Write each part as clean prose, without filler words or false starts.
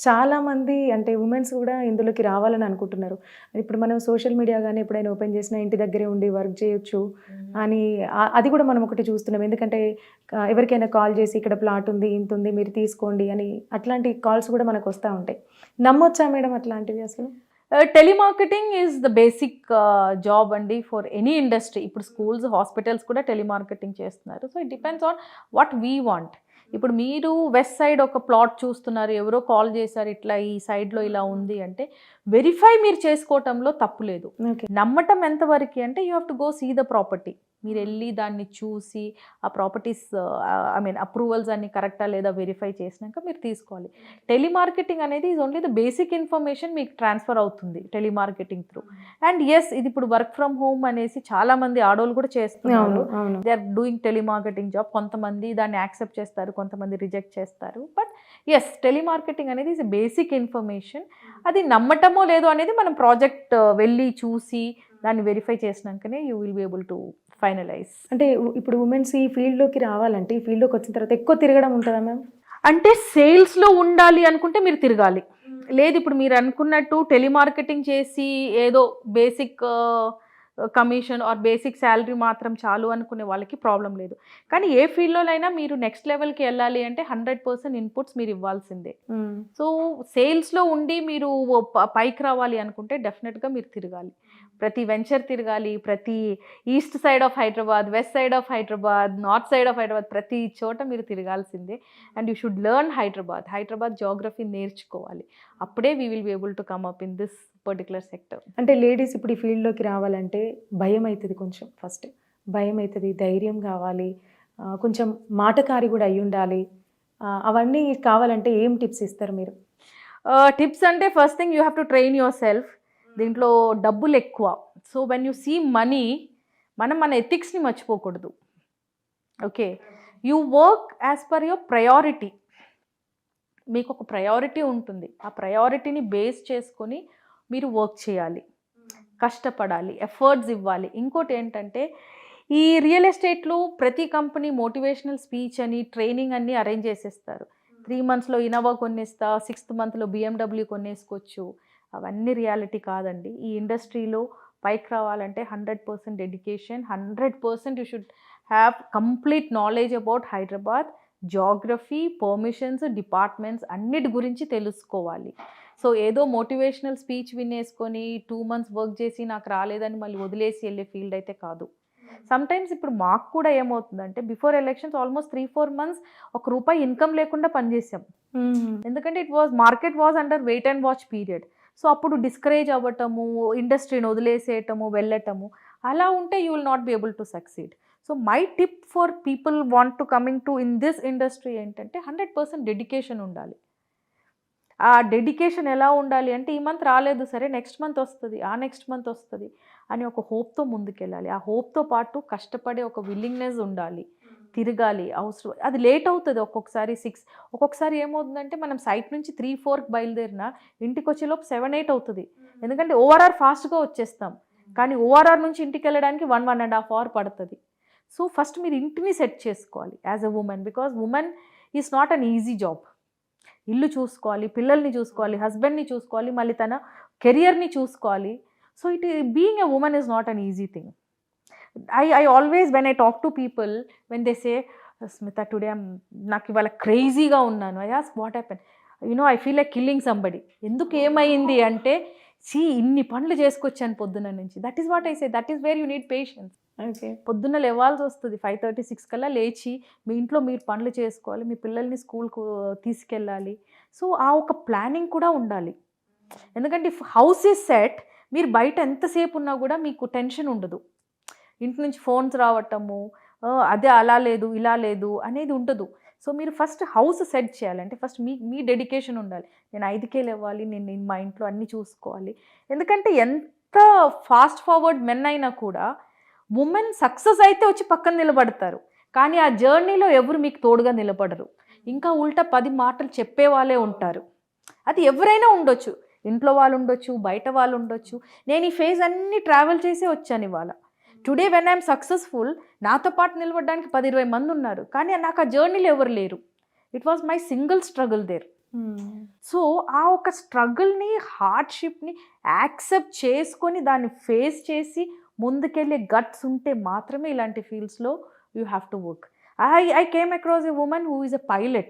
చాలామంది అంటే ఉమెన్స్ కూడా ఇందులోకి రావాలని అనుకుంటున్నారు. ఇప్పుడు మనం సోషల్ మీడియా గాని ఎప్పుడైనా ఓపెన్ చేసినా ఇంటి దగ్గరే ఉండి వర్క్ చేయొచ్చు అని అది కూడా మనం ఒకటి చూస్తున్నాం. ఎందుకంటే ఎవరికైనా కాల్ చేసి ఇక్కడ ప్లాట్ ఉంది, ఇంతుంది మీరు తీసుకోండి అని అట్లాంటి కాల్స్ కూడా మనకు వస్తా ఉంటాయి. నమ్మొచ్చా మేడం అట్లాంటివి అసలు? Telemarketing is the basic job అండి ఫర్ ఎనీ ఇండస్ట్రీ. ఇప్పుడు స్కూల్స్, హాస్పిటల్స్ కూడా టెలిమార్కెటింగ్ చేస్తున్నారు. So it depends on what we want. ఇప్పుడు మీరు వెస్ట్ సైడ్ ఒక ప్లాట్ చూస్తున్నారు, ఎవరో కాల్ చేశారు ఇట్లా ఈ సైడ్లో ఇలా ఉంది అంటే వెరిఫై మీరు చేసుకోవటంలో తప్పు లేదు. నమ్మటం ఎంతవరకు అంటే you have to go see the property. మీరు వెళ్ళి దాన్ని చూసి ఆ ప్రాపర్టీస్ అప్రూవల్స్ అన్ని కరెక్టా లేదా వెరిఫై చేసినాక మీరు తీసుకోవాలి. టెలిమార్కెటింగ్ అనేది is only the basic information మీకు ట్రాన్స్ఫర్ అవుతుంది టెలిమార్కెటింగ్ త్రూ. అండ్ ఎస్, ఇది ఇప్పుడు వర్క్ ఫ్రమ్ హోమ్ అనేసి చాలా మంది ఆడోళ్ళు కూడా చేస్తున్నారు. They are doing telemarketing job. కొంతమంది దాన్ని యాక్సెప్ట్ చేస్తారు, కొంతమంది రిజెక్ట్ చేస్తారు. బట్ ఎస్, టెలిమార్కెటింగ్ అనేది ఈజ్ బేసిక్ ఇన్ఫర్మేషన్. అది నమ్మటమో లేదో అనేది మనం ప్రాజెక్ట్ వెళ్ళి చూసి దాన్ని వెరిఫై చేసినాకనే you will be able to finalize. అంటే ఇప్పుడు ఉమెన్స్ ఈ ఫీల్డ్లోకి రావాలంటే, ఈ ఫీల్డ్లోకి వచ్చిన తర్వాత ఎక్కువ తిరగడం ఉంటుందా మ్యామ్? అంటే సేల్స్లో ఉండాలి అనుకుంటే మీరు తిరగాలి. లేదు ఇప్పుడు మీరు అనుకున్నట్టు టెలిమార్కెటింగ్ చేసి ఏదో basic commission or basic salary మాత్రం చాలు అనుకునే వాళ్ళకి ప్రాబ్లం లేదు. కానీ ఏ ఫీల్డ్లోనైనా మీరు నెక్స్ట్ లెవెల్కి వెళ్ళాలి అంటే 100% ఇన్పుట్స్ మీరు ఇవ్వాల్సిందే. సో సేల్స్లో ఉండి మీరు పైకి రావాలి అనుకుంటే డెఫినెట్గా మీరు తిరగాలి. ప్రతి వెంచర్ తిరగాలి, ప్రతి east side of Hyderabad, west side of Hyderabad, north side of Hyderabad, ప్రతి చోట మీరు తిరగాల్సిందే. And you should learn Hyderabad geography నేర్చుకోవాలి. అప్పుడే we will be able to come up in this particular sector. అంటే లేడీస్ ఇప్పుడు ఈ ఫీల్డ్లోకి రావాలంటే భయం అవుతుంది, కొంచెం ఫస్ట్ భయం అవుతుంది, ధైర్యం కావాలి, కొంచెం మాటకారి కూడా అయి ఉండాలి. అవన్నీ కావాలంటే ఏం టిప్స్ ఇస్తారు మీరు? టిప్స్ అంటే first thing you have to train yourself. దీంట్లో డబ్బులు ఎక్కువ. So when you see money, మన ఎథిక్స్ని మర్చిపోకూడదు. Okay, you work as per your priority. మీకు ఒక ప్రయారిటీ ఉంటుంది, ఆ ప్రయారిటీని బేస్ చేసుకొని మీరు వర్క్ చేయాలి, కష్టపడాలి, ఎఫర్ట్స్ ఇవ్వాలి. ఇంకోటి ఏంటంటే ఈ రియల్ ఎస్టేట్లో ప్రతి కంపెనీ మోటివేషనల్ స్పీచ్ అని, ట్రైనింగ్ అన్నీ అరేంజ్ చేసేస్తారు. 3 monthsలో ఇన్నోవా కొనేస్తా, 6th monthలో BMW కొనేసుకోవచ్చు. అవన్నీ రియాలిటీ కాదండి. ఈ ఇండస్ట్రీలో పైకి రావాలంటే 100% dedication, 100% you should have complete knowledge about Hyderabad geography, permissions, departments అన్నిటి గురించి తెలుసుకోవాలి. సో ఏదో మోటివేషనల్ స్పీచ్ వినేసుకొని 2 months వర్క్ చేసి నాకు రాలేదని మళ్ళీ వదిలేసి వెళ్ళే ఫీల్డ్ అయితే కాదు. సమ్టైమ్స్ ఇప్పుడు మాకు కూడా ఏమవుతుందంటే before elections almost 3-4 months ₹1 income లేకుండా పనిచేసాం. ఎందుకంటే market was under weight and watch period. So అప్పుడు డిస్కరేజ్ అవ్వటము, ఇండస్ట్రీని వదిలేసేయటము, వెళ్ళటము, అలా ఉంటే you will not be able to succeed. So my tip for people want to coming to in this industry ఏంటంటే 100% dedication ఉండాలి. ఆ dedication ఎలా ఉండాలి అంటే ఈ మంత్ రాలేదు సరే, నెక్స్ట్ మంత్ వస్తుంది, ఆ నెక్స్ట్ మంత్ వస్తుంది అని ఒక హోప్తో ముందుకెళ్ళాలి. ఆ హోప్తో పాటు కష్టపడే ఒక విల్లింగ్నెస్ ఉండాలి, తిరగాలి. అవసరం అది లేట్ అవుతుంది, ఒక్కొక్కసారి 6, ఒక్కొక్కసారి ఏమవుతుందంటే మనం సైట్ నుంచి 3-4కి బయలుదేరినా ఇంటికి వచ్చేలోపు 7-8 అవుతుంది. ఎందుకంటే ఓఆర్ఆర్ ఫాస్ట్గా వచ్చేస్తాం, కానీ ఓఆర్ఆర్ నుంచి ఇంటికి వెళ్ళడానికి 1-1.5 hour పడుతుంది. సో ఫస్ట్ మీరు ఇంటిని సెట్ చేసుకోవాలి as a women, because women is not an easy job. ఇల్లు చూసుకోవాలి, పిల్లల్ని చూసుకోవాలి, హస్బెండ్ని చూసుకోవాలి, మళ్ళీ తన కెరియర్ని చూసుకోవాలి. So being a women is not an easy thing. I always, when I talk to people, when they say, Smita, today నాకు ఇవాళ క్రేజీగా ఉన్నాను, I ask what happened. I feel like killing somebody. ఎందుకు ఏమైంది అంటే ఇన్ని పనులు చేసుకొచ్చాను పొద్దున్న నుంచి. That is what I say, that is where you need patience. పొద్దున్న లేవాల్సి వస్తుంది, 5:30-6 కల్లా లేచి మీ ఇంట్లో మీరు పనులు చేసుకోవాలి, మీ పిల్లల్ని స్కూల్కు తీసుకెళ్ళాలి. సో ఆ ఒక ప్లానింగ్ కూడా ఉండాలి. ఎందుకంటే హౌస్ ఈజ్ సెట్, మీరు బయట ఎంతసేపు ఉన్నా కూడా మీకు టెన్షన్ ఉండదు. ఇంటి నుంచి ఫోన్స్ రావటము, అదే అలా లేదు ఇలా లేదు అనేది ఉండదు. సో మీరు ఫస్ట్ హౌస్ సెట్ చేయాలంటే ఫస్ట్ మీ డెడికేషన్ ఉండాలి. నేను 5కే లేవాలి, నేను మా ఇంట్లో అన్నీ చూసుకోవాలి. ఎందుకంటే ఎంత ఫాస్ట్ ఫార్వర్డ్ మెన్ అయినా కూడా ఉమెన్ సక్సెస్ అయితే వచ్చి పక్కన నిలబడతారు, కానీ ఆ జర్నీలో ఎవరు మీకు తోడుగా నిలబడరు. ఇంకా ఉల్టా 10 మాటలు చెప్పే వాళ్ళే ఉంటారు. అది ఎవరైనా ఉండొచ్చు, ఇంట్లో వాళ్ళు ఉండొచ్చు, బయట వాళ్ళు ఉండొచ్చు. నేను ఈ ఫేజ్ అన్నీ ట్రావెల్ చేసే వచ్చాను ఇవాళ. టుడే వెన్ ఐఎమ్ సక్సెస్ఫుల్, నాతో పాటు నిలబడడానికి 10-20 మంది ఉన్నారు, కానీ నాకు ఆ జర్నీలో ఎవరు లేరు. It was my single struggle there. So ఆ ఒక స్ట్రగుల్ని, హార్డ్షిప్ని యాక్సెప్ట్ చేసుకొని దాన్ని ఫేస్ చేసి ముందుకెళ్ళే గట్స్ ఉంటే మాత్రమే ఇలాంటి ఫీల్డ్స్లో you have to work. I came across a woman who is a pilot.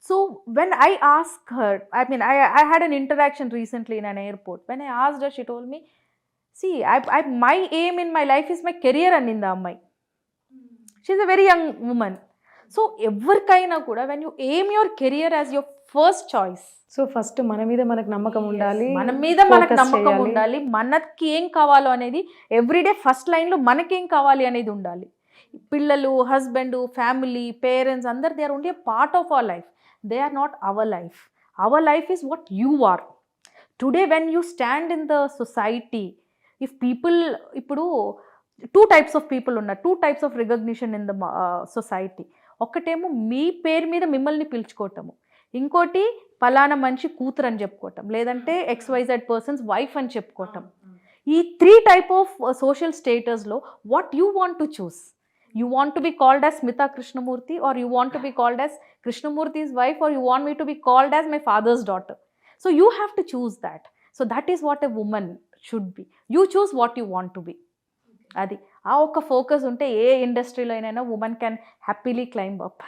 So when I asked her, I mean, I had an interaction recently in an airport. When I asked her, she told me, see, my aim in my life is my career aninda ammai. She's a very young woman. So ఎవరికైనా కూడా when you aim your career as your first choice, so first మన మీద మనకు నమ్మకం ఉండాలి, మన మీద మనకు focus నమ్మకం చేయాలి. ఉండాలి, మనకి ఏం కావాలో అనేది ఎవ్రీడే ఫస్ట్ లైన్లో మనకేం కావాలి అనేది ఉండాలి. పిల్లలు, హస్బెండ్, ఫ్యామిలీ, పేరెంట్స్ అందరు they are only a part of our life. They are not our life. Our life is what you are. Today when you stand in the society, if people, ఇప్పుడు 2 types of people ఉన్నారు, 2 types of recognition in the society. ఒకటేమో మీ పేరు మీద మిమ్మల్ని పిలుచుకోవటము, ఇంకోటి పలానా మనిషి కూతురు అని చెప్పుకోవటం, లేదంటే XYZ పర్సన్స్ వైఫ్ అని చెప్పుకోవటం. ఈ 3 type ఆఫ్ సోషల్ స్టేటస్లో what you want to choose? You want to be called as Smita Krishnamurthy, or you want to be called as Krishnamurthy's wife, or you want me to be called as my father's daughter? So you have to choose that. So that is what a woman should be. You choose what you want to be. Adi. ఆ ఒక focus ఉంటే ఏ ఇండస్ట్రీలో అయినా woman can happily climb up.